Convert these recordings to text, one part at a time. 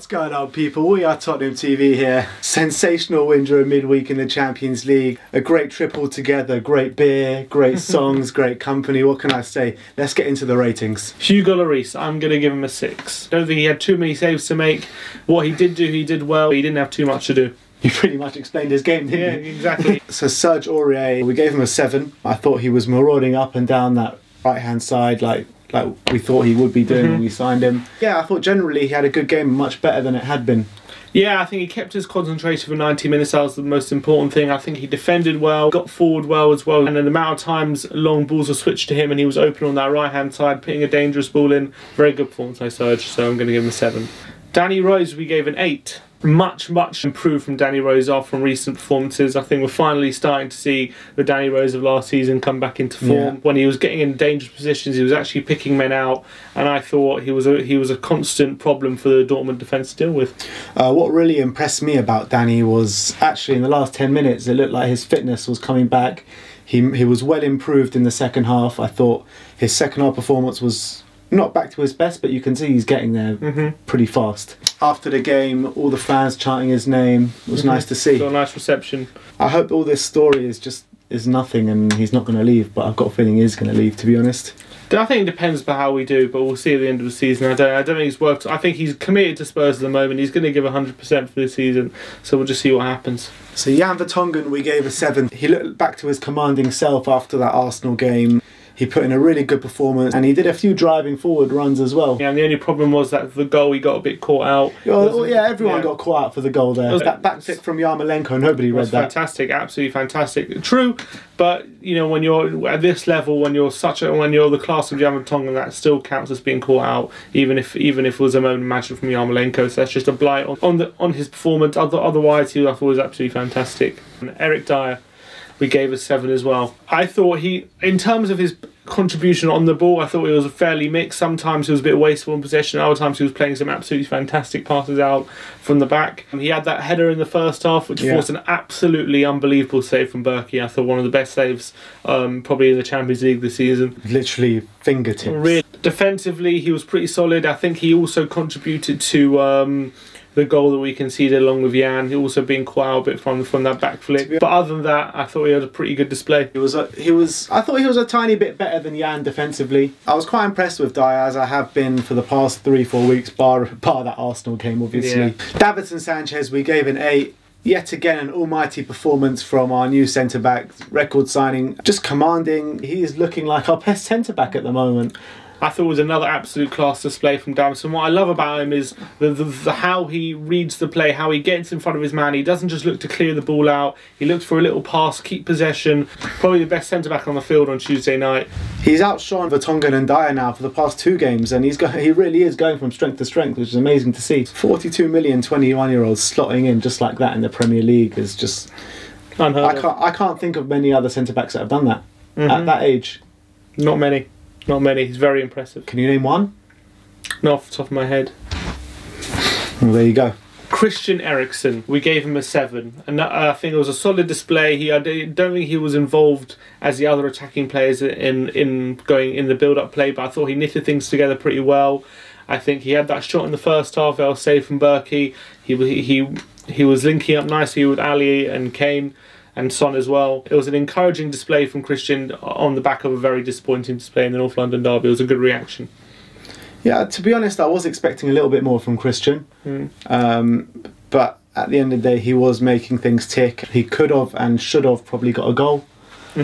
What's going on, people? We are Tottenham TV here. Sensational win during midweek in the Champions League. A great trip all together. Great beer, great songs, great company. What can I say? Let's get into the ratings. Hugo Lloris, I'm going to give him a 6. Don't think he had too many saves to make. What he did do, he did well. He didn't have too much to do. You pretty much explained his game, didn't you? Yeah, exactly. So Serge Aurier, we gave him a 7. I thought he was marauding up and down that right-hand side like we thought he would be doing when we signed him. Yeah, I thought generally he had a good game, much better than it had been. Yeah, I think he kept his concentration for 90 minutes. That was the most important thing. I think he defended well, got forward well as well, and then the amount of times long balls were switched to him and he was open on that right-hand side, putting a dangerous ball in. Very good performance by Serge, so I'm going to give him a 7. Danny Rose, we gave an 8. Much improved from Danny Rose from recent performances. I think we're finally starting to see the Danny Rose of last season come back into form. Yeah. When he was getting in dangerous positions, he was actually picking men out, and I thought he was a constant problem for the Dortmund defence to deal with. What really impressed me about Danny was actually in the last 10 minutes, it looked like his fitness was coming back. He was well improved in the second half. I thought his second half performance was not back to his best, but you can see he's getting there pretty fast. After the game, all the fans chanting his name. It was nice to see. Got a nice reception. I hope all this story is nothing and he's not going to leave, but I've got a feeling he is going to leave, to be honest. I think it depends on how we do, but we'll see at the end of the season. I don't think he's worked. I think he's committed to Spurs at the moment. He's going to give 100% for this season, so we'll just see what happens. So Jan Vertonghen, we gave a 7. He looked back to his commanding self after that Arsenal game. He put in a really good performance and he did a few driving forward runs as well. Yeah, and the only problem was that the goal, he got a bit caught out. Well, yeah, everyone got caught out for the goal there. That back flick from Yarmolenko, nobody read that. Fantastic, absolutely fantastic. True, but you know, when you're at this level, when you're the class of Jan Vertonghen, that still counts as being caught out, even if it was a moment of magic from Yarmolenko. So that's just a blight on his performance. Otherwise, I thought he was absolutely fantastic. And Eric Dyer, we gave a 7 as well. I thought in terms of his contribution on the ball, I thought it was fairly mixed. Sometimes he was a bit wasteful in possession, other times he was playing some absolutely fantastic passes out from the back. He had that header in the first half, which forced an absolutely unbelievable save from Berkey. I thought one of the best saves probably in the Champions League this season. Literally fingertips. Really. Defensively, he was pretty solid. I think he also contributed to the goal that we conceded along with Jan. He also being quite a bit from that back flick. But other than that, I thought he had a pretty good display. I thought he was a tiny bit better than Jan defensively. I was quite impressed with Dyer, as I have been for the past 3-4 weeks, bar that Arsenal game, obviously. Yeah. Davinson Sanchez, we gave an 8. Yet again, an almighty performance from our new centre-back. Record signing, just commanding. He is looking like our best centre-back at the moment. I thought it was another absolute class display from Davinson. What I love about him is the how he reads the play, how he gets in front of his man. He doesn't just look to clear the ball out. He looks for a little pass, keep possession. Probably the best centre-back on the field on Tuesday night. He's outshone Vertonghen and Dyer now for the past 2 games, and he really is going from strength to strength, which is amazing to see. 42 million 21-year-olds slotting in just like that in the Premier League is just unheard of. I can't think of many other centre-backs that have done that at that age. Not many. Not many. He's very impressive. Can you name one? Not off the top of my head. Well, there you go. Christian Eriksen, we gave him a 7, and I think it was a solid display. I don't think he was involved as the other attacking players in going in the build-up play, but I thought he knitted things together pretty well. I think he had that shot in the first half, that was saved from Berkey. He was linking up nicely with Ali and Kane and Son as well. It was an encouraging display from Christian on the back of a very disappointing display in the North London derby. It was a good reaction. Yeah, to be honest, I was expecting a little bit more from Christian. But at the end of the day, he was making things tick. He could have and should have probably got a goal. So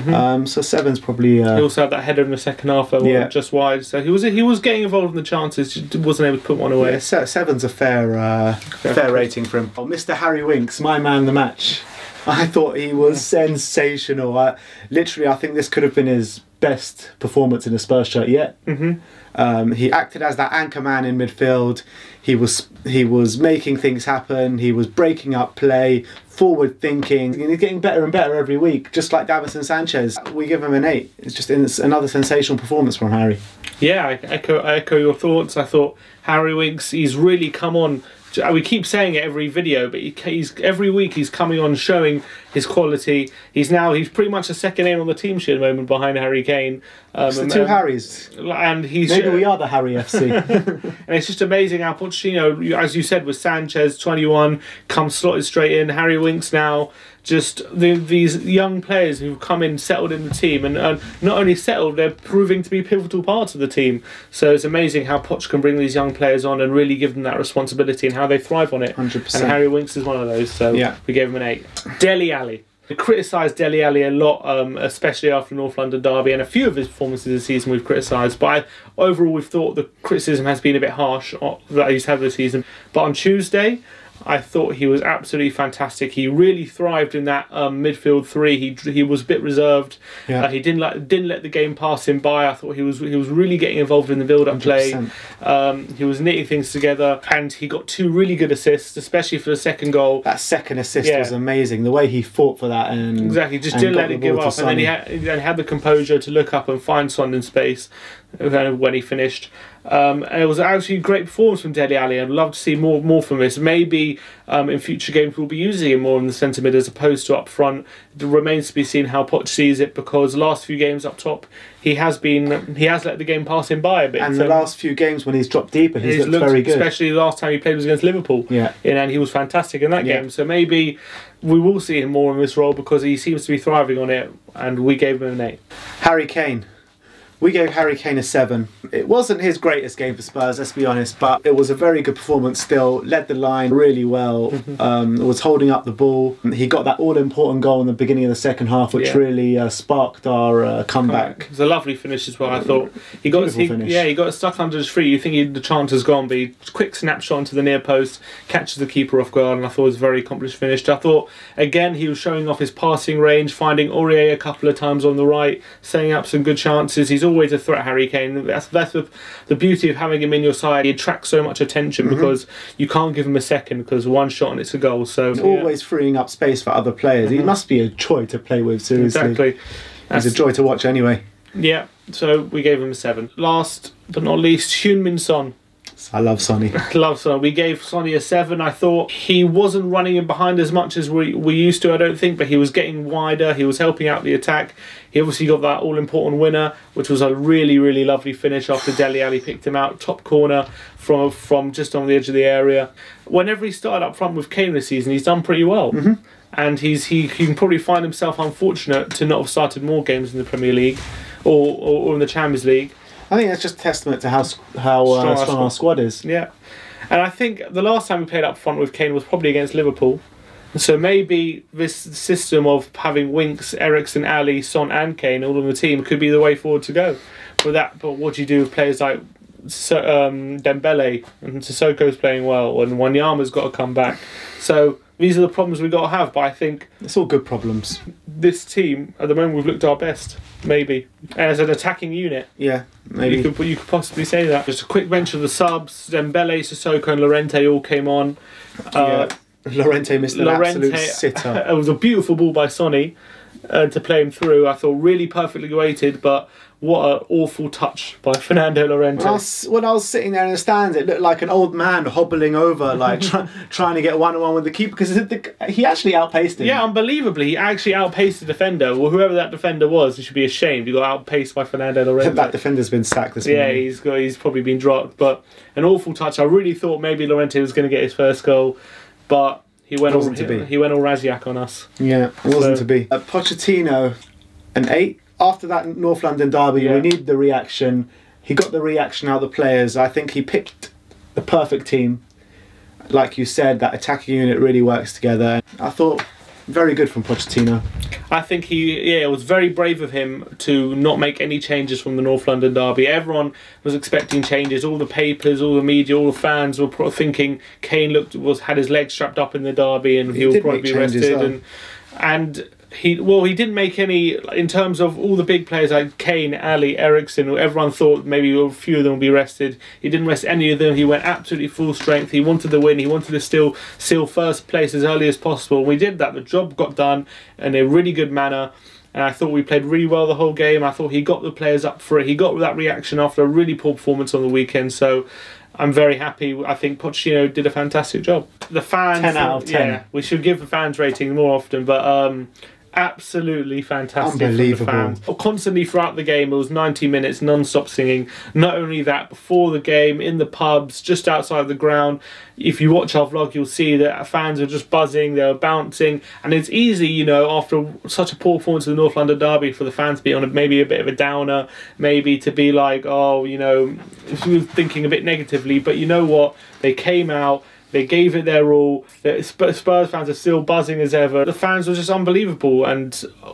7's probably... He also had that header in the second half, just wide. So he was getting involved in the chances, just wasn't able to put one away. Yeah, 7's a fair rating for him. Oh, Mr. Harry Winks, my man the match. I thought he was sensational. Literally, I think this could have been his best performance in a Spurs shirt yet. He acted as that anchor man in midfield. He was making things happen. He was breaking up play, forward thinking. He's getting better and better every week, just like Davinson Sanchez. We give him an 8. It's another sensational performance from Harry. Yeah, I echo your thoughts. I thought Harry Winks, he's really come on we keep saying it every video, but he's every week he's coming on showing his quality. He's pretty much a second name on the team sheet at the moment behind Harry Kane. It's the two Harrys. And maybe we are the Harry FC. And it's just amazing how Pochettino, as you said, with Sanchez 21 comes slotted straight in. Harry Winks now. Just these young players who've come in, settled in the team, and not only settled, they're proving to be pivotal parts of the team. So it's amazing how Poch can bring these young players on and really give them that responsibility and how they thrive on it. 100%. And Harry Winks is one of those, so yeah. We gave him an 8. Dele Alli. We criticised Dele Alli a lot, especially after North London derby, and a few of his performances this season we've criticised. But overall, we've thought the criticism has been a bit harsh that he's had this season. But on Tuesday, I thought he was absolutely fantastic. He really thrived in that midfield three. He was a bit reserved. Yeah. He didn't let the game pass him by. I thought he was really getting involved in the build-up play. He was knitting things together, and he got 2 really good assists, especially for the second goal. That second assist was amazing. The way he fought for that and exactly just didn't let it give up, and then he had the composure to look up and find Son in space when he finished. And it was actually a great performance from Dele Alli. I'd love to see more from this. Maybe in future games we'll be using him more in the centre mid as opposed to up front. It remains to be seen how Poch sees it, because the last few games up top he has let the game pass him by a bit. And the last few games when he's dropped deeper, he's looked very good. Especially the last time he played was against Liverpool. Yeah. And he was fantastic in that game. So maybe we will see him more in this role because he seems to be thriving on it, and we gave him an 8. Harry Kane. We gave Harry Kane a 7. It wasn't his greatest game for Spurs, let's be honest, but it was a very good performance still. Led the line really well, was holding up the ball. He got that all-important goal in the beginning of the second half, which really sparked our comeback. It was a lovely finish as well, I thought. He got stuck under his feet. You think the chance has gone, but he quick snapshot into the near post, catches the keeper off guard, and I thought it was a very accomplished finish. I thought, again, he was showing off his passing range, finding Aurier a couple of times on the right, setting up some good chances. He's always a threat, Harry Kane. That's the beauty of having him in your side. He attracts so much attention because you can't give him a second, because one shot and it's a goal. So he's always freeing up space for other players. He must be a joy to play with, seriously. Exactly. He's a joy to watch anyway. Yeah, so we gave him a 7. Last but not least, Heung-min Son. I love Sonny. Love Son. We gave Sonny a 7. I thought he wasn't running in behind as much as we used to, I don't think, but he was getting wider. He was helping out the attack. He obviously got that all-important winner, which was a really, really lovely finish after Dele Alli picked him out. Top corner from just on the edge of the area. Whenever he started up front with Kane this season, he's done pretty well. And he can probably find himself unfortunate to not have started more games in the Premier League or in the Champions League. I think that's just a testament to how strong our squad is. Yeah. And I think the last time we played up front with Kane was probably against Liverpool. So maybe this system of having Winks, Eriksen, Ali, Son and Kane all on the team could be the way forward to go. But what do you do with players like Dembele, and Sissoko's playing well, and Wanyama's got to come back. So these are the problems we've got to have, but I think it's all good problems. This team, at the moment, we've looked our best, maybe. As an attacking unit. Yeah, maybe. You could possibly say that. Just a quick mention of the subs. Dembele, Sissoko and Llorente all came on. Llorente missed an absolute sitter. It was a beautiful ball by Sonny to play him through. I thought really perfectly weighted, but what an awful touch by Fernando Llorente. When I was sitting there in the stands, it looked like an old man hobbling over, like trying to get one-on-one with the keeper, because he actually outpaced him. Yeah, unbelievably, he actually outpaced the defender. Well, whoever that defender was, he should be ashamed. He got outpaced by Fernando Llorente. That defender's been sacked this morning. Yeah, he's probably been dropped, but an awful touch. I really thought maybe Llorente was going to get his first goal, but he went all Raziak on us. Yeah, it wasn't to be. Pochettino, an 8. After that North London derby, we need the reaction. He got the reaction out of the players. I think he picked the perfect team. Like you said, that attacking unit really works together. I thought very good from Pochettino. I think it was very brave of him to not make any changes from the North London derby. Everyone was expecting changes. All the papers, all the media, all the fans were thinking Kane had his legs strapped up in the derby and he'll probably be rested. And he didn't make any, in terms of all the big players like Kane, Ali, Eriksen, everyone thought maybe a few of them would be rested. He didn't rest any of them. He went absolutely full strength. He wanted the win. He wanted to still seal first place as early as possible. We did that. The job got done in a really good manner. And I thought we played really well the whole game. I thought he got the players up for it. He got that reaction after a really poor performance on the weekend. So I'm very happy. I think Pochettino did a fantastic job. The fans, 10 out of 10. Yeah, we should give the fans rating more often, but absolutely fantastic. Unbelievable. From the fans. Constantly throughout the game, it was 90 minutes non-stop singing. Not only that, before the game, in the pubs, just outside the ground. If you watch our vlog, you'll see that fans are just buzzing, they were bouncing, and it's easy, you know, after such a poor performance in the North London derby, for the fans to be on maybe a bit of a downer, maybe to be like, oh, you know, thinking a bit negatively. But you know what? They came out. They gave it their all. The Spurs fans are still buzzing as ever. The fans were just unbelievable, and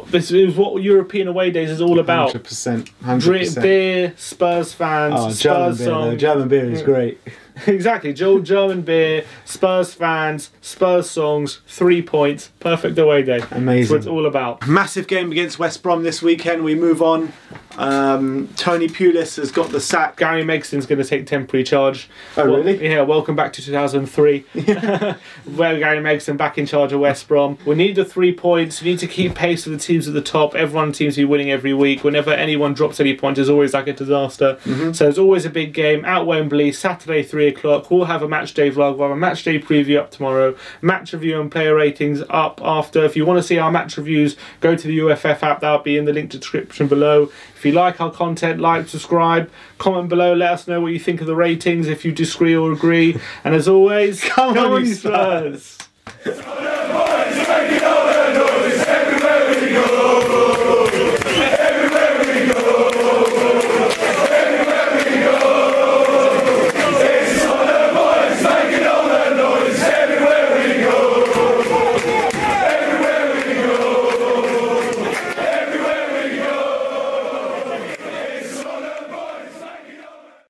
this is what European away days is all about. 100%. 100%. Beer, Spurs fans, Oh, Spurs German beer, songs. German beer is great. Exactly, German beer, Spurs fans, Spurs songs, 3 points, perfect away day. Amazing. That's what it's all about. Massive game against West Brom this weekend. We move on. Tony Pulis has got the sack. Gary Megson's going to take temporary charge. Oh, really? Yeah, welcome back to 2003. Where Gary Megson back in charge of West Brom. We need the 3 points. We need to keep pace with the teams at the top. Everyone seems to be winning every week. Whenever anyone drops any points, it's always like a disaster. So it's always a big game at Wembley, Saturday, 3 o'clock. We'll have a match day vlog. We'll have a match day preview up tomorrow. Match review and player ratings up after. If you want to see our match reviews, go to the UFF app. That'll be in the link description below. If you like our content, like, subscribe, comment below, let us know what you think of the ratings, if you disagree or agree. And as always, come on, you Spurs!